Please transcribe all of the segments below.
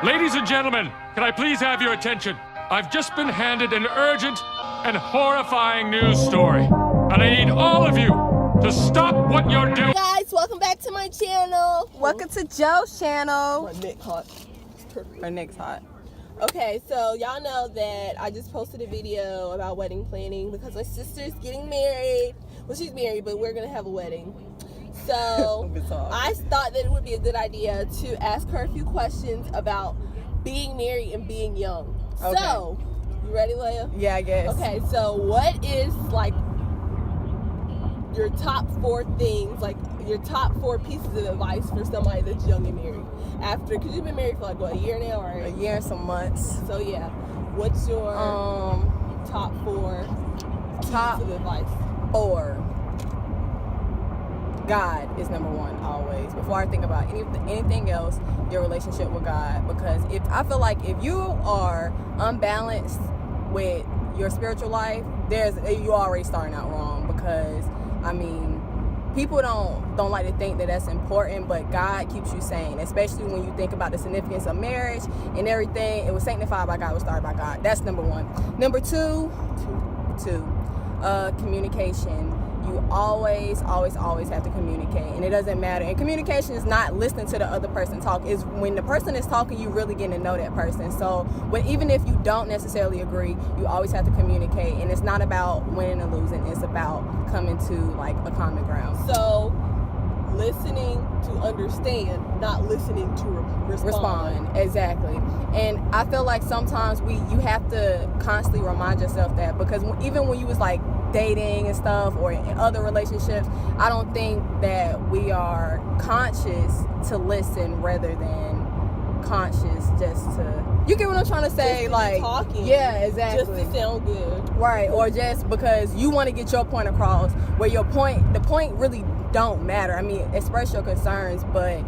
Ladies and gentlemen, can I please have your attention? I've just been handed an urgent and horrifying news story. And I need all of you to stop what you're doing. Guys, welcome back to my channel. Welcome to Joe's channel. My neck hot. Her neck's hot. Okay, so y'all know that I just posted a video about wedding planning because my sister's getting married. Well, she's married, but we're gonna have a wedding. So I thought that it would be a good idea to ask her a few questions about being married and being young. Okay. So, you ready, Leia? Yeah, I guess. Okay, so what is like your top 4 things, like your top 4 pieces of advice for somebody that's young and married? After, because you've been married for like what, a year now, right? A year and some months. So yeah, what's your top 4 pieces of advice? 4. God is number 1 always. Before I think about anything else, your relationship with God. Because I feel like if you are unbalanced with your spiritual life, you're already starting out wrong. Because I mean, people don't like to think that that's important, but God keeps you sane, especially when you think about the significance of marriage and everything. It was sanctified by God, it was started by God. That's number 1. Number 2, communication. You always have to communicate, and it doesn't matter. And communication is not listening to the other person talk. It's when the person is talking, you really getting to know that person. So even if you don't necessarily agree, you always have to communicate. And it's not about winning and losing. It's about coming to like a common ground. So listening to understand, not listening to respond. Exactly. And I feel like sometimes you have to constantly remind yourself that, because even when you was like dating and stuff, or in other relationships, I don't think that we are conscious to listen rather than conscious just to, you get what I'm trying to say? Just like talking. Yeah, exactly. Just to sound good. Right. Or just because you want to get your point across, where the point really don't matter. I mean, express your concerns, but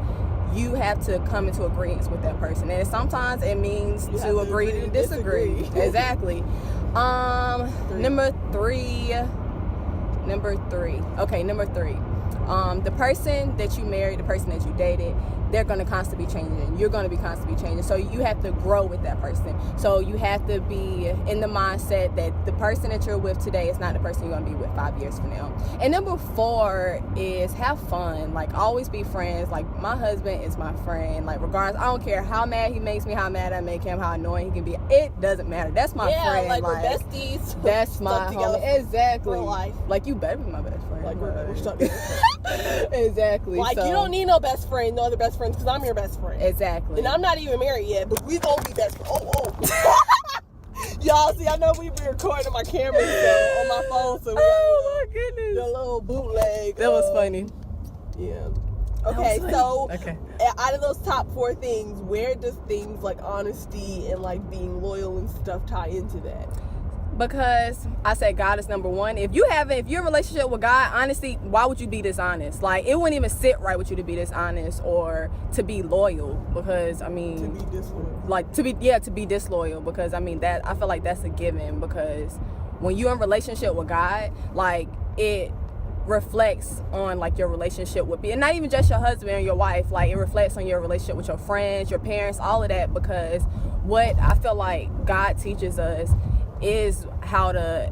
you have to come into agreement with that person. And sometimes it means to agree to disagree. Exactly. Number three. Okay, number 3. The person that you married, the person that you dated, they're going to constantly be changing. You're going to be constantly changing. So you have to grow with that person. So you have to be in the mindset that the person that you're with today is not the person you're going to be with 5 years from now. And number 4 is have fun. Like, always be friends. Like, my husband is my friend. Like, regardless, I don't care how mad he makes me, how mad I make him, how annoying he can be. It doesn't matter. That's my friend. Like we're besties. That's my homie. Exactly. For life. Like, you better be my best friend. Like, we're stuck together. Exactly. Like, you don't need no best friend, no other best friends, because I'm your best friend. Exactly. And I'm not even married yet, but we gonna be best friends. Y'all see, I know we be recording my camera on my phone, so we got my goodness, the little bootleg. That was funny. Yeah. Okay, so okay. Out of those top 4 things, where does things like honesty and like being loyal and stuff tie into that? Because I said God is number 1. If you're in a relationship with God, honestly, why would you be dishonest? Like, it wouldn't even sit right with you to be dishonest or to be loyal. Because I mean, to be disloyal. Like to be disloyal. Because I mean, that I feel like that's a given. Because when you're in a relationship with God, like, it reflects on like your relationship with people, and not even just your husband or your wife. Like, it reflects on your relationship with your friends, your parents, all of that. Because what I feel like God teaches us is how to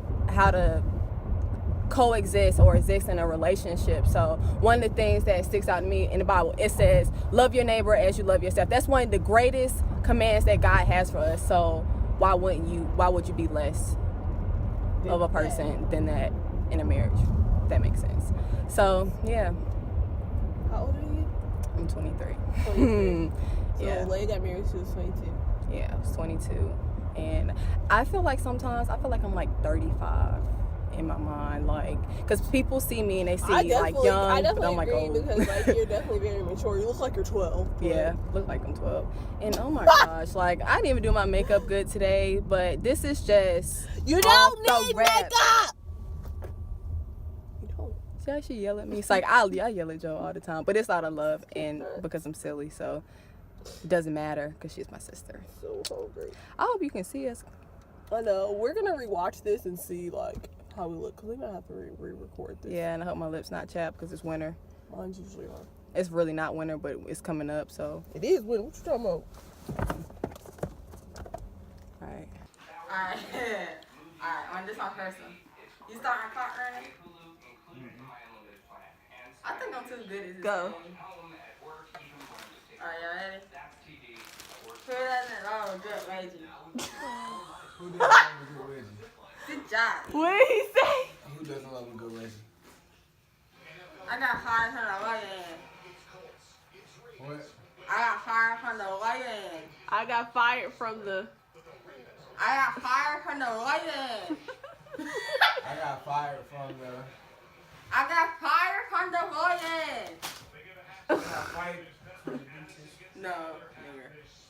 coexist or exist in a relationship. So one of the things that sticks out to me in the Bible, it says, love your neighbor as you love yourself. That's one of the greatest commands that God has for us. So why would you be less of a person than that in a marriage? If that makes sense. So yeah. How old are you? I'm 23. 23. So Yeah. Leia got married, she was 22. Yeah, I was 22. And I feel like sometimes I'm like 35 in my mind, like, because people see me and they see like young, but I'm like old. Because like you're definitely very mature. You look like you're 12. Yeah, look like I'm 12. And oh my gosh, like, I didn't even do my makeup good today, but this is just you don't need makeup. You don't. See how she yell at me? It's like I yell at Joe all the time, but it's out of love and because I'm silly, so it doesn't matter because she's my sister. So hungry. I hope you can see us. I know. We're gonna rewatch this and see like how we look, because we might have to re-record this. Yeah, and I hope my lips not chapped because it's winter. Mine's usually are. It's really not winter, but it's coming up, so. It is winter. What you talking about? Alright. Alright. Alright, on this one person. You starting clock running? I think I'm too good at this. Go. Alright, y'all ready? Who doesn't love a good Reggie? Who doesn't love a good Reggie? Good job. What did he say? Who doesn't love a good Reggie? I got fired from the lawyer. What? I got fired from the lawyer. I got fired from the. I got fired from the lawyer. I got fired from the. I got fired from the lawyer. I got fired from the beaches. No,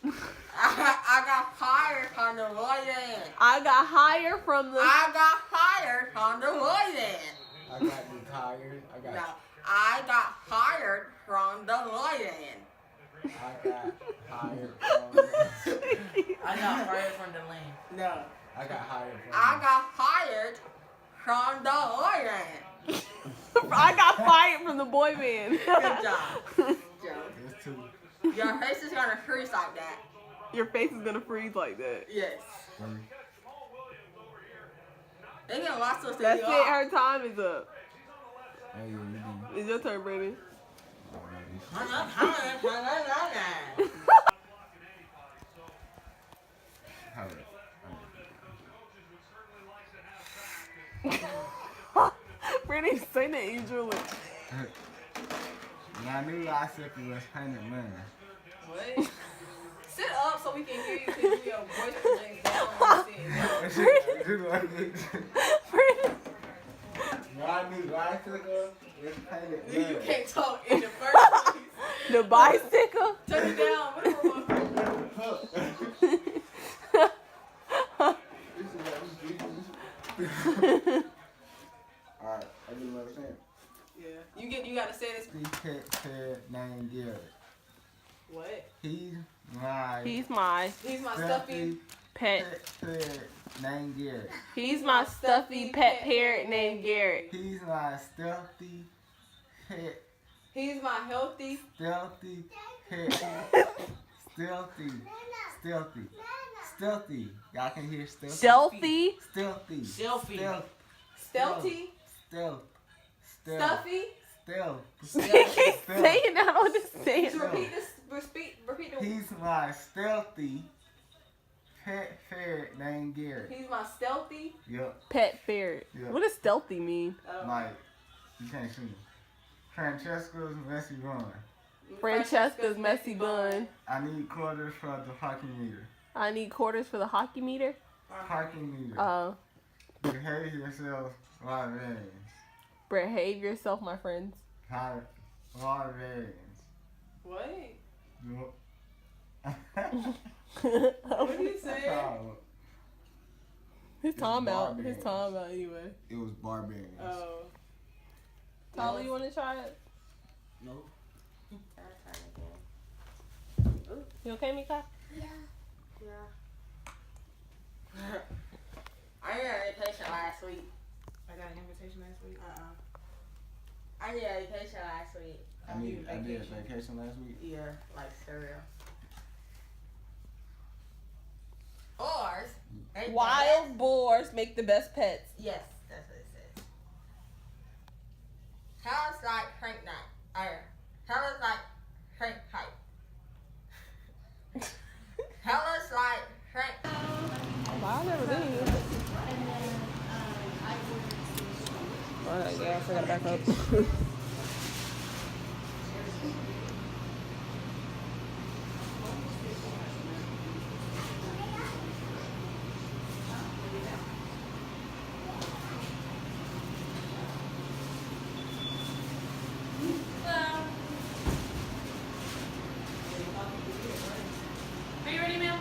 nigga. I got fired from the lawyer. I got hired from the. I got fired from the lawyer. I got retired. No, I got fired from the lawyer. I got hired from the. I got fired from the lane. No. I got hired from I got fired from the lawyer. I got fired from the boy band. Good job. Good job. There's two. Your face is gonna freeze like that. Your face is gonna freeze like that. Yes. Three. They can watch us to That's you it. off. Her time is up. Hey, you do. It's your turn, Brandon. Brandon, say that you drooling. I knew I said it was 100 million. What? Sit up so we can hear you because your voice projects down when you sit down. Brandon. I knew I took her. It's 100 You million. can't talk in the first place. The bicycle. Turn it down. What the Alright, I do understand. Yeah. You gotta say this. The pet named Garrett. What? He's my He's my He's my stuffy. pet. pet named Garrett. He's my stuffy pet parrot named Garrett. He's my stealthy pet. He's my healthy. Stealthy pet. Stealthy. Stealthy. Stealthy. Y'all can hear stealthy. Stealthy. Stealthy. Selfie. Stealth. Stealthy. Stealth. Stealth. Stuffy. Stealth. He keeps saying I don't understand. Just repeat this. Repeat the. He's my stealthy pet ferret named Garrett. He's my stealthy. Yup. Pet ferret. Yeah. What does stealthy mean? Like, you can't see me. Francesca's messy run. Francesca's messy bun. I need quarters for the parking meter. I need quarters for the hockey meter. Parking meter. Behave yourself, librarians. Behave yourself, my friends. Librarians. What? Yup. What did you say? His time out. barbarians. His time out anyway. It was barbarians. Oh. Tyler, you want to try it? No. You okay, Mika? Yeah. I got an invitation last week. I got an invitation last week. I did an vacation last week. I did a vacation last week. Yeah, like cereal. Oars. Wild boars make the best pets. Yes, that's what it says. Sounds like Frank Knight. Sounds like Frank Knight. Sounds like Frank. I've never been here. Yeah, I forgot to back up. Are you ready, ma'am?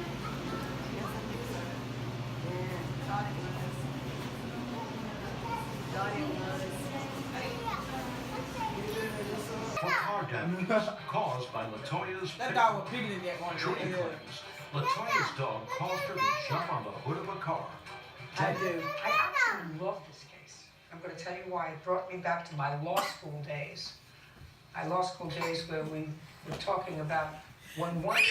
Car damage caused by Latoya's That pit dog was bigger than that one. Judy claims Latoya's dog caused her to jump on the hood of a car. I do. I absolutely love this case. I'm going to tell you why. It brought me back to my law school days. My law school days where we were talking about when one thing